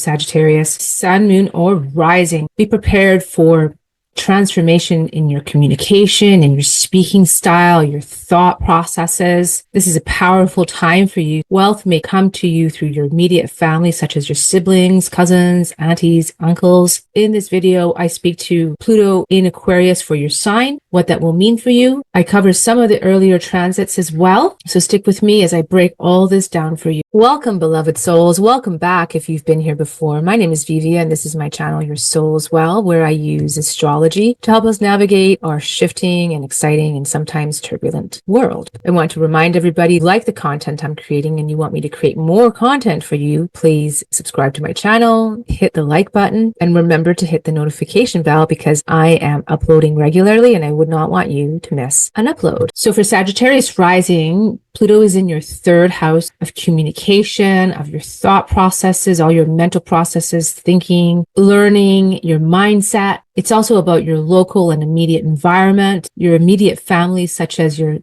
Sagittarius, Sun, Moon, or Rising. Be prepared for transformation in your communication, in your speaking style, your thought processes. This is a powerful time for you. Wealth may come to you through your immediate family, such as your siblings, cousins, aunties, uncles. In this video, I speak to Pluto in Aquarius for your sign, what that will mean for you. I cover some of the earlier transits as well, so stick with me as I break all this down for you. Welcome, beloved souls. Welcome back if you've been here before. My name is Vivía, and this is my channel, Your Soul's Well, where I use astrology to help us navigate our shifting and exciting and sometimes turbulent world. I want to remind everybody, like the content I'm creating and you want me to create more content for you, please subscribe to my channel, hit the like button, and remember to hit the notification bell because I am uploading regularly and I would not want you to miss an upload. So for Sagittarius rising, Pluto is in your third house of communication, of your thought processes, all your mental processes, thinking, learning, your mindset. It's also about your local and immediate environment, your immediate family, such as your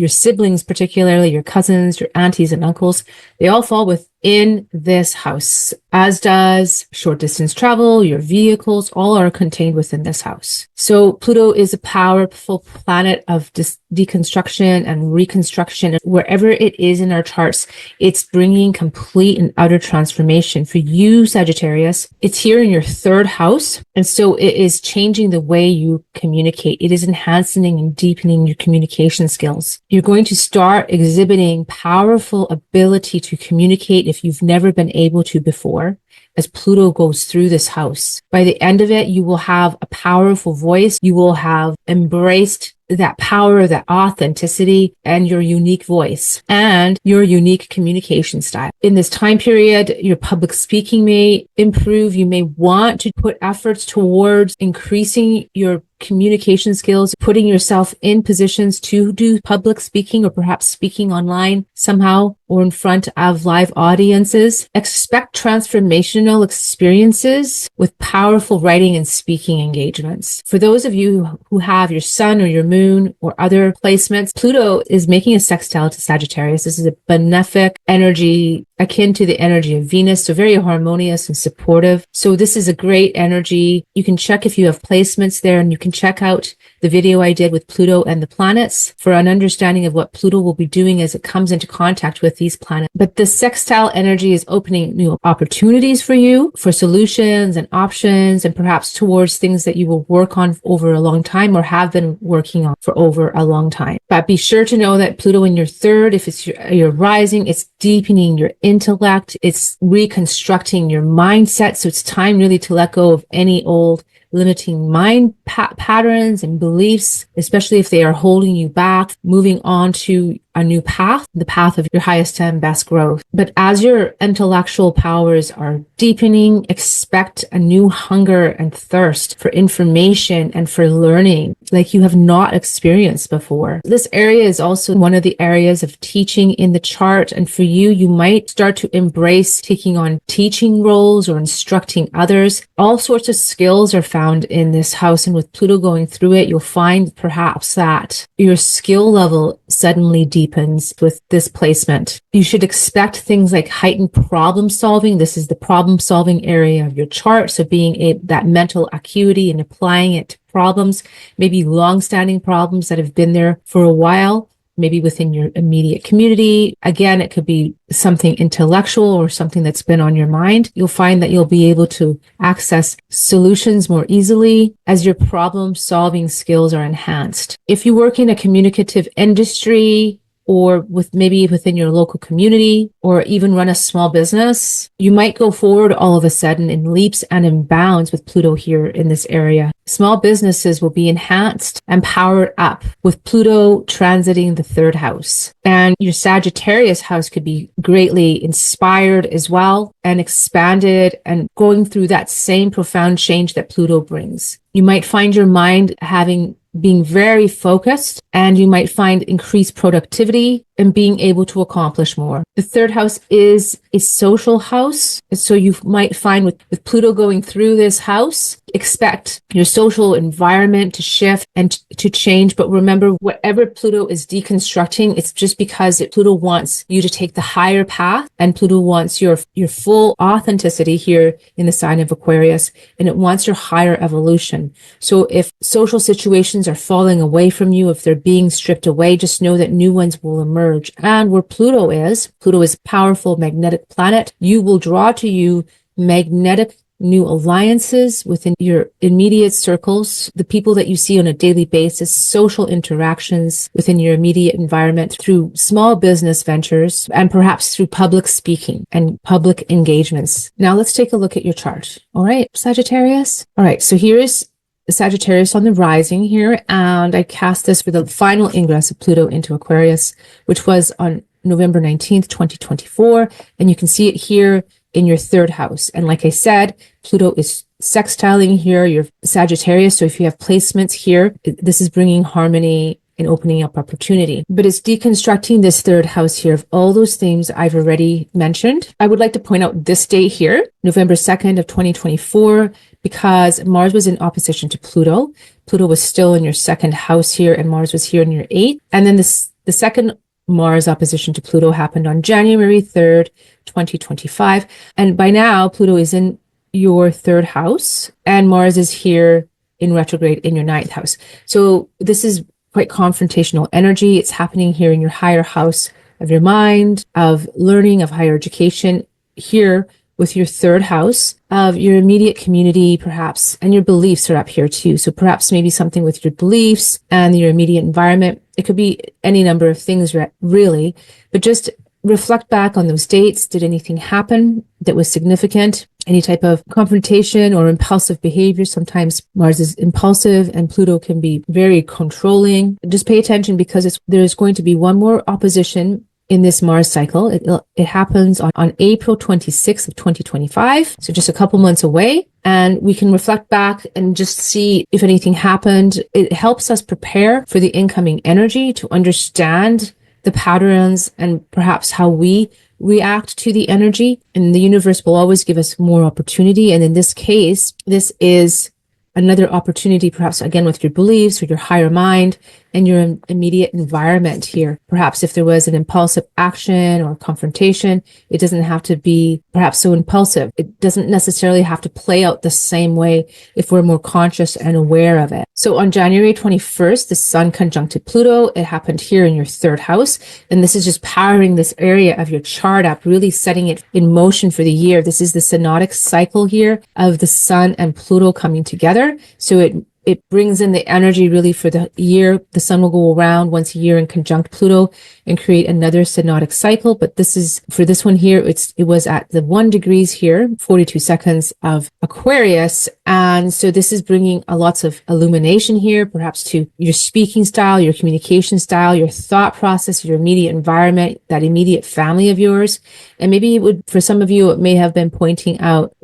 siblings, particularly your cousins, your aunties and uncles. They all fall within this house, as does short distance travel, your vehicles, all are contained within this house. So Pluto is a powerful planet of deconstruction and reconstruction. Wherever it is in our charts, it's bringing complete and utter transformation. For you, Sagittarius, it's here in your third house. And so it is changing the way you communicate. It is enhancing and deepening your communication skills. You're going to start exhibiting powerful ability to communicate if you've never been able to before, as Pluto goes through this house. By the end of it, you will have a powerful voice. You will have embraced that power, that authenticity, and your unique voice and your unique communication style. In this time period, your public speaking may improve. You may want to put efforts towards increasing your communication skills, putting yourself in positions to do public speaking or perhaps speaking online somehow or in front of live audiences. Expect transformational experiences with powerful writing and speaking engagements. For those of you who have your sun or your moon or other placements, Pluto is making a sextile to Sagittarius. This is a benefic energy akin to the energy of Venus, so very harmonious and supportive. So this is a great energy. You can check if you have placements there, and you can check out the video I did with Pluto and the planets for an understanding of what Pluto will be doing as it comes into contact with these planets. But the sextile energy is opening new opportunities for you, for solutions and options, and perhaps towards things that you will work on over a long time or have been working on for over a long time. But be sure to know that Pluto in your third, if it's your rising, it's deepening your intellect, it's reconstructing your mindset. So it's time really to let go of any old limiting mind patterns and beliefs, especially if they are holding you back, moving on to a new path, the path of your highest and best growth. But as your intellectual powers are deepening, expect a new hunger and thirst for information and for learning like you have not experienced before. This area is also one of the areas of teaching in the chart. And for you, you might start to embrace taking on teaching roles or instructing others. All sorts of skills are found in this house. And with Pluto going through it, you'll find perhaps that your skill level suddenly deepens with this placement. You should expect things like heightened problem solving. This is the problem solving area of your chart. So being that mental acuity and applying it to problems, maybe long-standing problems that have been there for a while, maybe within your immediate community. Again, it could be something intellectual or something that's been on your mind. You'll find that you'll be able to access solutions more easily as your problem solving skills are enhanced. If you work in a communicative industry, or maybe within your local community, or even run a small business, you might go forward all of a sudden in leaps and in bounds with Pluto here in this area. Small businesses will be enhanced and powered up with Pluto transiting the third house. And your Sagittarius house could be greatly inspired as well and expanded and going through that same profound change that Pluto brings. You might find your mind having being very focused, and you might find increased productivity and being able to accomplish more. The third house is a social house. So you might find with Pluto going through this house, expect your social environment to shift and to change. But remember, whatever Pluto is deconstructing, it's just because Pluto wants you to take the higher path, and Pluto wants your full authenticity here in the sign of Aquarius, and it wants your higher evolution. So if social situations are falling away from you, if they're being stripped away, just know that new ones will emerge. And where Pluto is a powerful magnetic planet. You will draw to you magnetic new alliances within your immediate circles, the people that you see on a daily basis, social interactions within your immediate environment, through small business ventures, and perhaps through public speaking and public engagements. Now let's take a look at your chart. All right, Sagittarius. All right, so here is Sagittarius on the rising here, and I cast this for the final ingress of Pluto into Aquarius, which was on November 19th, 2024, and you can see it here in your third house. And like I said, Pluto is sextiling here your Sagittarius, so if you have placements here, this is bringing harmony and opening up opportunity. But it's deconstructing this third house here of all those themes I've already mentioned. I would like to point out this date here, November 2nd of 2024, because Mars was in opposition to Pluto. Pluto was still in your second house here, and Mars was here in your eighth. And then the second Mars opposition to Pluto happened on January 3rd, 2025. And by now, Pluto is in your third house, and Mars is here in retrograde in your ninth house. So this is quite confrontational energy. It's happening here in your higher house of your mind, of learning, of higher education, here with your third house of your immediate community, perhaps, and your beliefs are up here too. So perhaps maybe something with your beliefs and your immediate environment. It could be any number of things, really, but just reflect back on those dates. Did anything happen that was significant? Any type of confrontation or impulsive behavior? Sometimes Mars is impulsive and Pluto can be very controlling. Just pay attention, because there's going to be one more opposition in this Mars cycle. It happens on April 26th of 2025. So just a couple months away. And we can reflect back and just see if anything happened. It helps us prepare for the incoming energy, to understand the patterns and perhaps how we react to the energy. And the universe will always give us more opportunity. And in this case, this is another opportunity, perhaps again with your beliefs or your higher mind and your immediate environment here. Perhaps if there was an impulsive action or confrontation, it doesn't have to be perhaps so impulsive. It doesn't necessarily have to play out the same way if we're more conscious and aware of it. So on January 21st, the Sun conjuncted Pluto. It happened here in your third house. And this is just powering this area of your chart up, really setting it in motion for the year. This is the synodic cycle here of the Sun and Pluto coming together. So it brings in the energy really for the year. The Sun will go around once a year and conjunct Pluto and create another synodic cycle. But this is, for this one here, it was at the 1 degrees here, 42 seconds of Aquarius. And so this is bringing lots of illumination here, perhaps to your speaking style, your communication style, your thought process, your immediate environment, that immediate family of yours. And maybe it would, for some of you, it may have been pointing out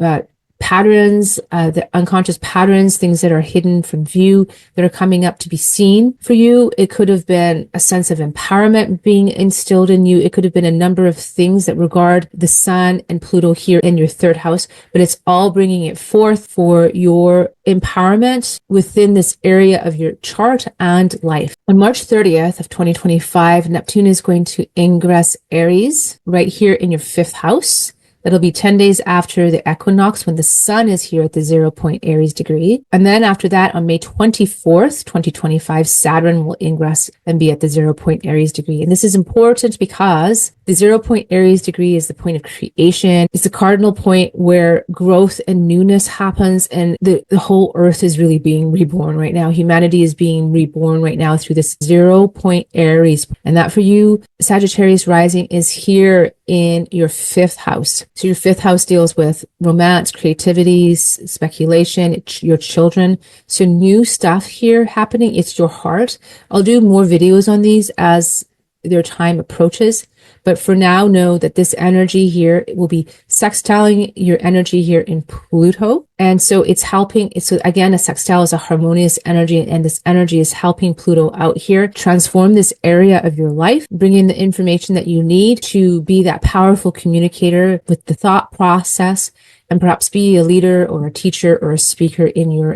patterns, the unconscious patterns, things that are hidden from view that are coming up to be seen for you. It could have been a sense of empowerment being instilled in you. It could have been a number of things that regard the Sun and Pluto here in your third house, but it's all bringing it forth for your empowerment within this area of your chart and life. On March 30th of 2025, Neptune is going to ingress Aries right here in your fifth house. That'll be 10 days after the equinox, when the Sun is here at the 0 point Aries degree. And then after that, on May 24th, 2025, Saturn will ingress and be at the 0 point Aries degree. And this is important because the 0 point Aries degree is the point of creation. It's the cardinal point where growth and newness happens, and the whole earth is really being reborn right now. Humanity is being reborn right now through this 0 point Aries. And that for you, Sagittarius rising, is here in your fifth house. So your fifth house deals with romance, creativity, speculation, your children. So new stuff here happening. It's your heart. I'll do more videos on these as their time approaches. But for now, know that this energy here will be sextiling your energy here in Pluto. And so it's helping. So again, a sextile is a harmonious energy, and this energy is helping Pluto out here transform this area of your life, bring in the information that you need to be that powerful communicator with the thought process, and perhaps be a leader or a teacher or a speaker in your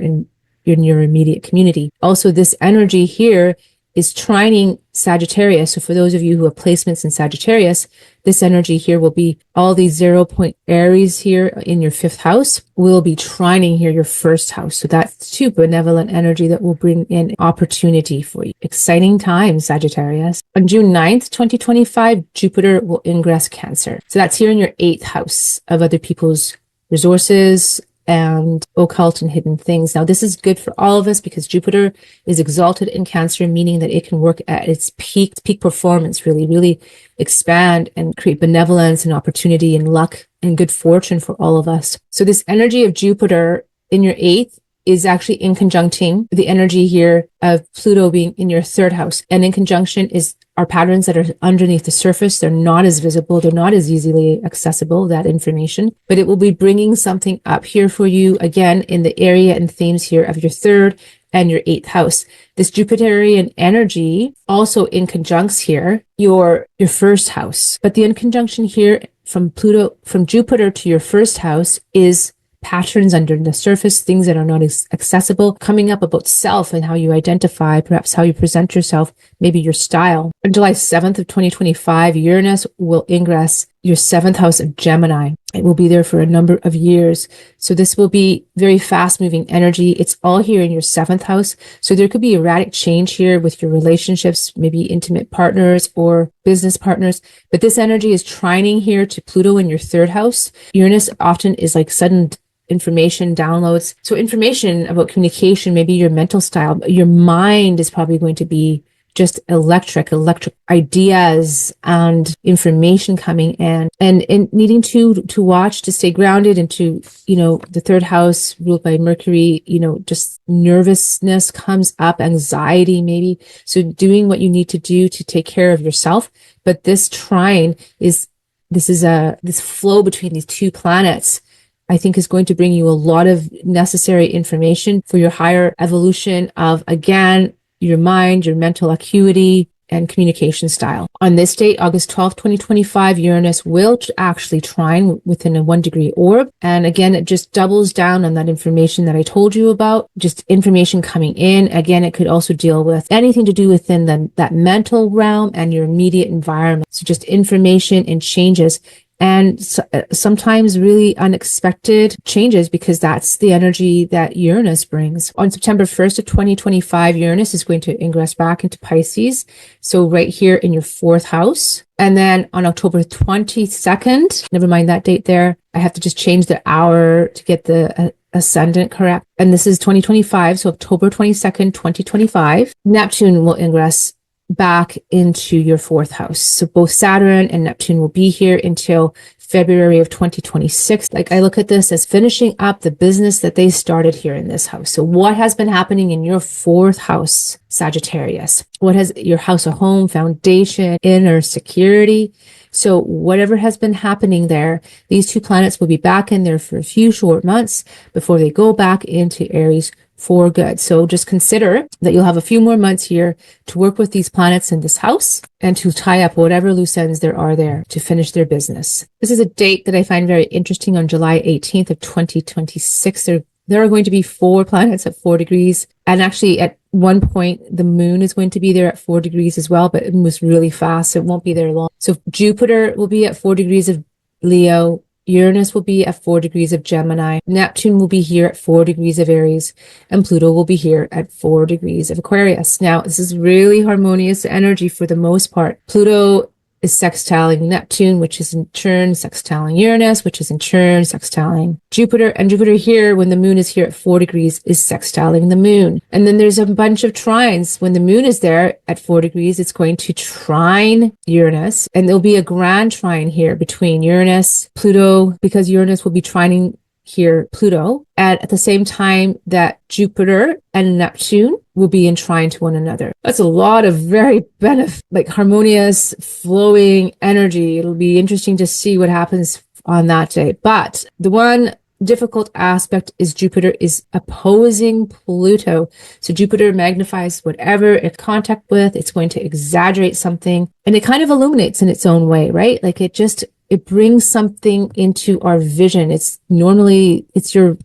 immediate community. Also, this energy here is trining Sagittarius. So for those of you who have placements in Sagittarius, this energy here will be all these 0-point Aries here in your 5th house will be trining here your 1st house. So that's too benevolent energy that will bring in opportunity for you. Exciting times, Sagittarius. On June 9th, 2025, Jupiter will ingress Cancer. So that's here in your 8th house of other people's resources and occult and hidden things. Now, this is good for all of us because Jupiter is exalted in Cancer, meaning that it can work at its peak performance, really expand and create benevolence and opportunity and luck and good fortune for all of us. So this energy of Jupiter in your 8th is actually in conjuncting the energy here of Pluto being in your 3rd house. And in conjunction are patterns that are underneath the surface. They're not as visible. They're not as easily accessible, that information, but it will be bringing something up here for you again in the area and themes here of your 3rd and your 8th house. This Jupiterian energy also in conjuncts here, your 1st house, but the in conjunction here from Jupiter to your 1st house is patterns under the surface, things that are not as accessible, coming up about self and how you identify, perhaps how you present yourself, maybe your style. On July 7th of 2025, Uranus will ingress your 7th house of Gemini. It will be there for a number of years. So this will be very fast moving energy. It's all here in your 7th house. So there could be erratic change here with your relationships, maybe intimate partners or business partners. But this energy is trining here to Pluto in your 3rd house. Uranus often is like sudden information downloads. So information about communication, maybe your mental style, your mind is probably going to be just electric ideas and information coming in, and needing to watch to stay grounded into, the 3rd house ruled by Mercury, just nervousness comes up, anxiety maybe. So doing what you need to do to take care of yourself. But this trine this flow between these two planets, I think is going to bring you a lot of necessary information for your higher evolution of, again, your mind, your mental acuity, and communication style. On this date, August 12th, 2025, Uranus will actually trine within a 1-degree orb. And again, it just doubles down on that information that I told you about, just information coming in. Again, it could also deal with anything to do within that mental realm and your immediate environment. So just information and changes. And sometimes really unexpected changes, because that's the energy that Uranus brings. On September 1st of 2025, Uranus is going to ingress back into Pisces. So right here in your 4th house. And then on October 22nd, never mind that date there, I have to just change the hour to get the ascendant correct. And this is 2025. So October 22nd, 2025, Neptune will ingress back into your 4th house. So both Saturn and Neptune will be here until February of 2026. Like, I look at this as finishing up the business that they started here in this house. So what has been happening in your 4th house, Sagittarius? What has your house of home, foundation, inner security? So whatever has been happening there, these two planets will be back in there for a few short months before they go back into Aries for good. So just consider that you'll have a few more months here to work with these planets in this house and to tie up whatever loose ends there are there to finish their business. This is a date that I find very interesting. On July 18th of 2026, there are going to be 4 planets at 4 degrees. And actually at one point, the moon is going to be there at 4 degrees as well, but it moves really fast, so it won't be there long. So Jupiter will be at 4 degrees of Leo. Uranus will be at 4 degrees of Gemini. Neptune will be here at 4 degrees of Aries, and Pluto will be here at 4 degrees of Aquarius. Now, this is really harmonious energy for the most part. Pluto is sextiling Neptune, which is in turn sextiling Uranus, which is in turn sextiling Jupiter. And Jupiter here, when the moon is here at 4 degrees, is sextiling the moon. And then there's a bunch of trines. When the moon is there at 4 degrees, it's going to trine Uranus. And there'll be a grand trine here between Uranus, Pluto, because Uranus will be trining here, Pluto, and at the same time that Jupiter and Neptune will be in trine to one another. That's a lot of very harmonious, flowing energy. It'll be interesting to see what happens on that day. But the one difficult aspect is Jupiter is opposing Pluto. So Jupiter magnifies whatever it's contact with. It's going to exaggerate something, and it kind of illuminates in its own way, right? Like it brings something into our vision. It's your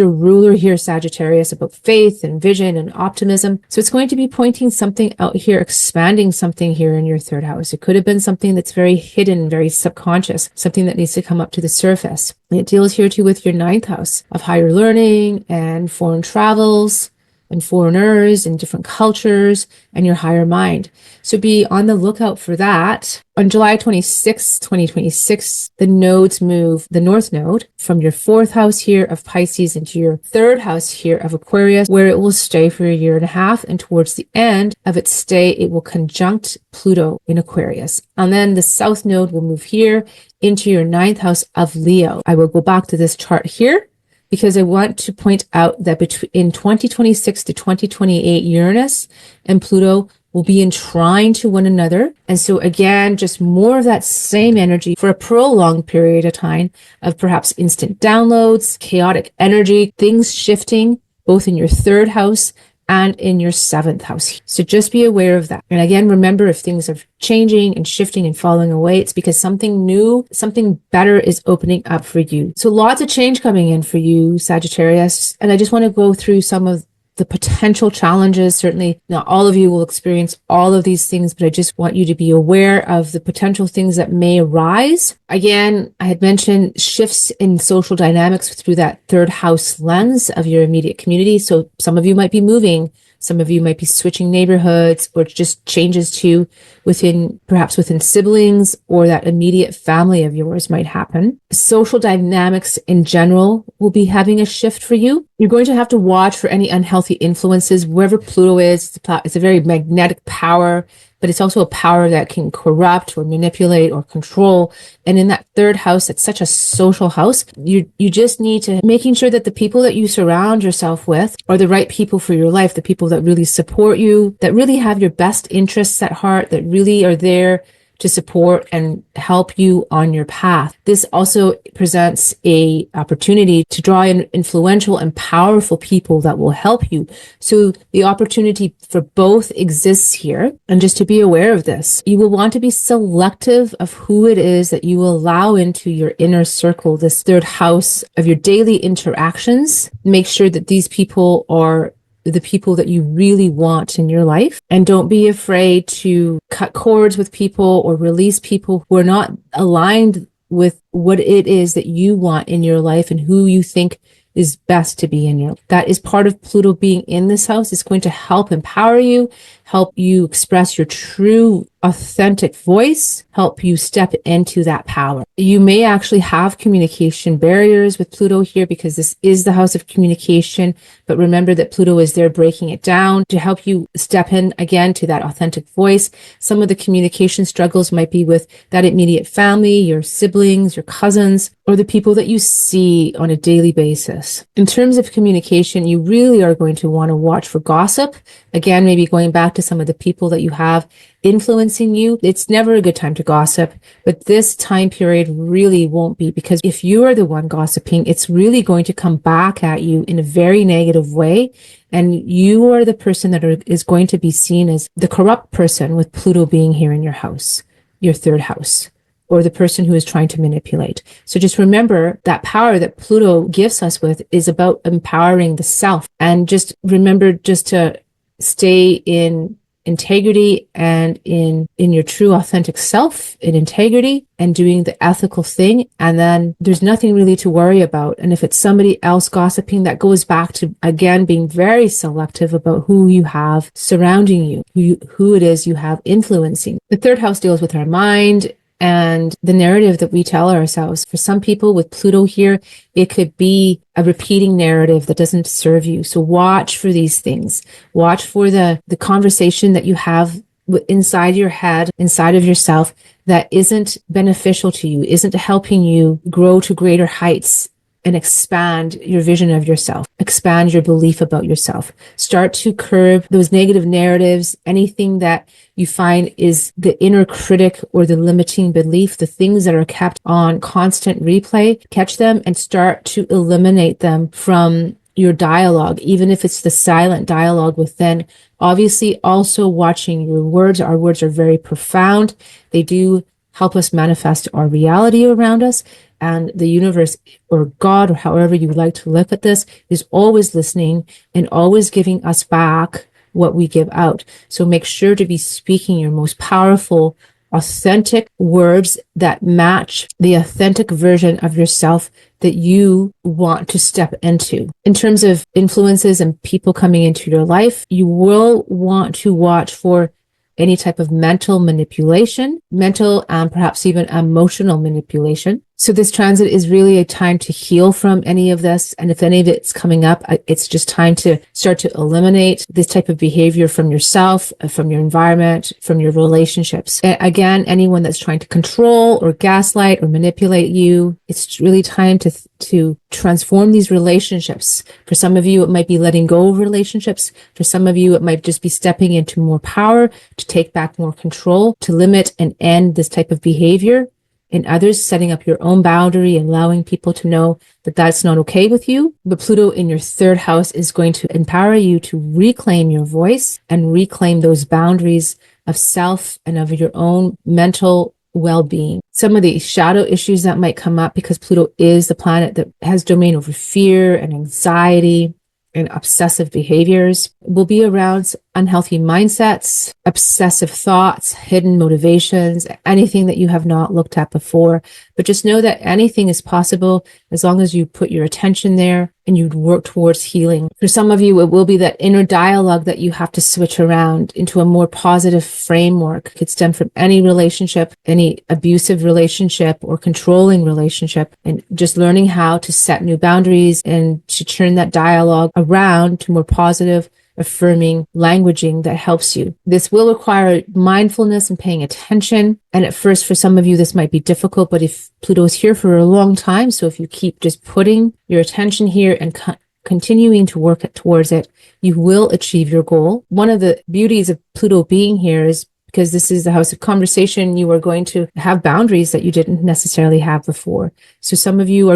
ruler here, Sagittarius, about faith and vision and optimism. So it's going to be pointing something out here, expanding something here in your third house. It could have been something that's very hidden, very subconscious, something that needs to come up to the surface. And it deals here too with your ninth house of higher learning and foreign travels and foreigners and different cultures and your higher mind. So be on the lookout for that. On July 26, 2026, the nodes move the north node from your fourth house here of Pisces into your third house here of Aquarius, where it will stay for a year and a half. And towards the end of its stay, it will conjunct Pluto in Aquarius. And then the south node will move here into your ninth house of Leo. I will go back to this chart here, because I want to point out that in 2026 to 2028, Uranus and Pluto will be in trine to one another. And so again, just more of that same energy for a prolonged period of time of perhaps instant downloads, chaotic energy, things shifting both in your third house and in your seventh house. So just be aware of that. And again, remember, if things are changing and shifting and falling away, it's because something new, something better is opening up for you. So lots of change coming in for you, Sagittarius. And I just want to go through some of the potential challenges. Certainly not all of you will experience all of these things, but I just want you to be aware of the potential things that may arise. Again, I had mentioned shifts in social dynamics through that third house lens of your immediate community. So some of you might be moving. Some of you might be switching neighborhoods, or just changes to perhaps within siblings, or that immediate family of yours might happen. Social dynamics in general will be having a shift for you. You're going to have to watch for any unhealthy influences. Wherever Pluto is, it's a very magnetic power, but it's also a power that can corrupt or manipulate or control. And in that third house, it's such a social house. You just need to making sure that the people that you surround yourself with are the right people for your life, the people that really support you, that really have your best interests at heart, that really are there to support and help you on your path. This also presents a opportunity to draw in influential and powerful people that will help you. So the opportunity for both exists here. And just to be aware of this, you will want to be selective of who it is that you will allow into your inner circle, this third house of your daily interactions. Make sure that these people are the people that you really want in your life. And don't be afraid to cut cords with people or release people who are not aligned with what it is that you want in your life and who you think is best to be in your life. That is part of Pluto being in this house. It's going to help empower you, help you express your true, authentic voice, help you step into that power. You may actually have communication barriers with Pluto here because this is the house of communication, but remember that Pluto is there breaking it down to help you step in again to that authentic voice. Some of the communication struggles might be with that immediate family, your siblings, your cousins, or the people that you see on a daily basis. In terms of communication, you really are going to want to watch for gossip. Again, maybe going back to some of the people that you have influencing you. It's never a good time to gossip, but this time period really won't be, because if you are the one gossiping, it's really going to come back at you in a very negative way. And you are the person that is going to be seen as the corrupt person with Pluto being here in your house, your third house, or the person who is trying to manipulate. So just remember that power that Pluto gives us with is about empowering the self. And just remember just to stay in integrity and in your true authentic self, in integrity and doing the ethical thing. And then there's nothing really to worry about. And if it's somebody else gossiping, that goes back to, again, being very selective about who you have surrounding you, who it is you have influencing. The third house deals with our mind and the narrative that we tell ourselves. For some people with Pluto here, it could be a repeating narrative that doesn't serve you. So watch for these things. Watch for the conversation that you have inside your head, inside of yourself, that isn't beneficial to you, isn't helping you grow to greater heights and expand your vision of yourself, expand your belief about yourself. Start to curb those negative narratives, anything that you find is the inner critic or the limiting belief, the things that are kept on constant replay, catch them and start to eliminate them from your dialogue, even if it's the silent dialogue within. Obviously, also watching your words. Our words are very profound. They do help us manifest our reality around us. And the universe or God, or however you would like to look at this, is always listening and always giving us back what we give out. So make sure to be speaking your most powerful, authentic words that match the authentic version of yourself that you want to step into. In terms of influences and people coming into your life, you will want to watch for any type of mental manipulation, mental and perhaps even emotional manipulation. So this transit is really a time to heal from any of this. And if any of it's coming up, it's just time to start to eliminate this type of behavior from yourself, from your environment, from your relationships. And again, anyone that's trying to control or gaslight or manipulate you, it's really time to transform these relationships. For some of you, it might be letting go of relationships. For some of you, it might just be stepping into more power, to take back more control, to limit and end this type of behavior. In others, setting up your own boundary, allowing people to know that that's not okay with you. But Pluto in your third house is going to empower you to reclaim your voice and reclaim those boundaries of self and of your own mental well-being. Some of the shadow issues that might come up, because Pluto is the planet that has domain over fear and anxiety and obsessive behaviors, will be around unhealthy mindsets, obsessive thoughts, hidden motivations, anything that you have not looked at before. But just know that anything is possible as long as you put your attention there and you work towards healing. For some of you, it will be that inner dialogue that you have to switch around into a more positive framework. It could stem from any relationship, any abusive relationship or controlling relationship, and just learning how to set new boundaries and to turn that dialogue around to more positive, affirming languaging that helps you. This will require mindfulness and paying attention. And at first, for some of you, this might be difficult, but if Pluto is here for a long time, so if you keep just putting your attention here and continuing to work towards it, you will achieve your goal. One of the beauties of Pluto being here is because this is the house of conversation, you are going to have boundaries that you didn't necessarily have before. So some of you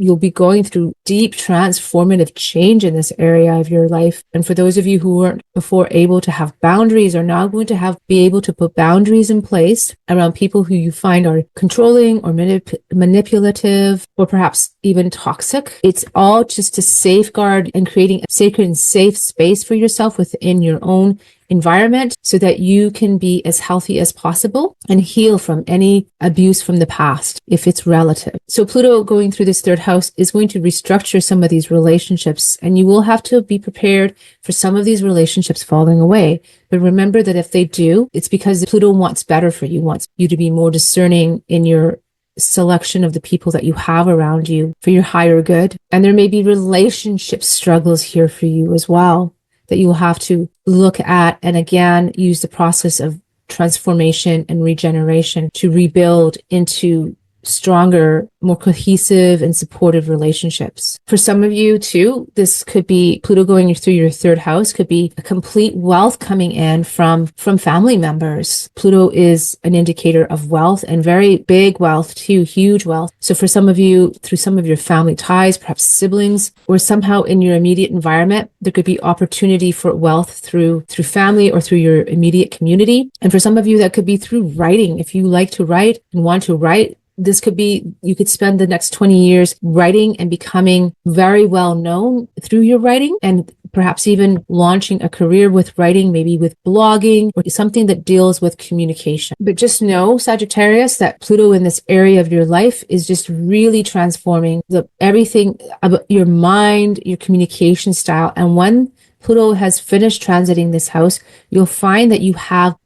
you'll be going through deep transformative change in this area of your life. And for those of you who weren't before able to have boundaries, are now going to be able to put boundaries in place around people who you find are controlling or manipulative or perhaps even toxic. It's all just to safeguard and creating a sacred and safe space for yourself within your own environment so that you can be as healthy as possible and heal from any abuse from the past if it's relative. So Pluto going through this third house is going to restructure some of these relationships, and you will have to be prepared for some of these relationships falling away. But remember that if they do, it's because Pluto wants better for you, wants you to be more discerning in your selection of the people that you have around you for your higher good. And there may be relationship struggles here for you as well that you'll have to look at and again use the process of transformation and regeneration to rebuild into stronger, more cohesive and supportive relationships. For some of you too, this could be Pluto going through your third house, could be a complete wealth coming in from family members. Pluto is an indicator of wealth and very big wealth too, huge wealth. So for some of you, through some of your family ties, perhaps siblings, or somehow in your immediate environment, there could be opportunity for wealth through family or through your immediate community. And for some of you, that could be through writing. If you like to write and want to write, this could be, you could spend the next 20 years writing and becoming very well known through your writing, and perhaps even launching a career with writing, maybe with blogging or something that deals with communication. But just know, Sagittarius, that Pluto in this area of your life is just really transforming everything about your mind, your communication style. And when Pluto has finished transiting this house, you'll find that you have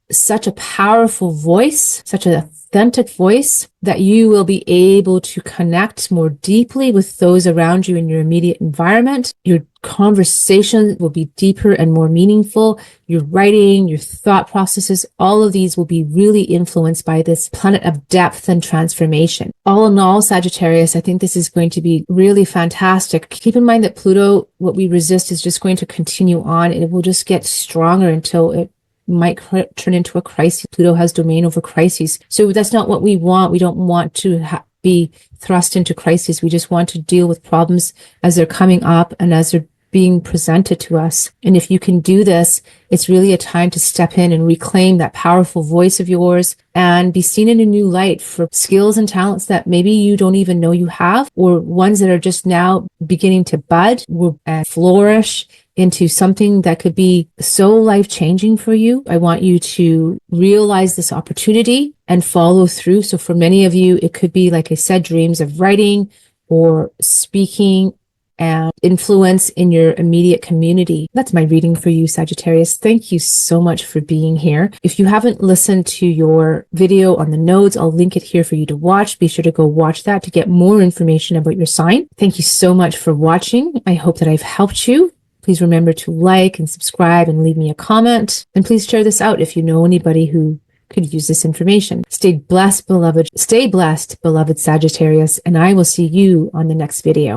such a powerful voice, such a authentic voice, that you will be able to connect more deeply with those around you in your immediate environment. Your conversation will be deeper and more meaningful. Your writing, your thought processes, all of these will be really influenced by this planet of depth and transformation. All in all, Sagittarius, I think this is going to be really fantastic. Keep in mind that Pluto, what we resist, is just going to continue on, and it will just get stronger until it might turn into a crisis. Pluto has domain over crises. So that's not what we want. We don't want to be thrust into crises. We just want to deal with problems as they're coming up and as they're being presented to us. And if you can do this, it's really a time to step in and reclaim that powerful voice of yours and be seen in a new light for skills and talents that maybe you don't even know you have, or ones that are just now beginning to bud and flourish into something that could be so life-changing for you. I want you to realize this opportunity and follow through. So for many of you, it could be, like I said, dreams of writing or speaking and influence in your immediate community. That's my reading for you, Sagittarius. Thank you so much for being here. If you haven't listened to your video on the nodes, I'll link it here for you to watch. Be sure to go watch that to get more information about your sign. Thank you so much for watching. I hope that I've helped you. Please remember to like and subscribe and leave me a comment. And please share this out if you know anybody who could use this information. Stay blessed, beloved. Stay blessed, beloved Sagittarius, and I will see you on the next video.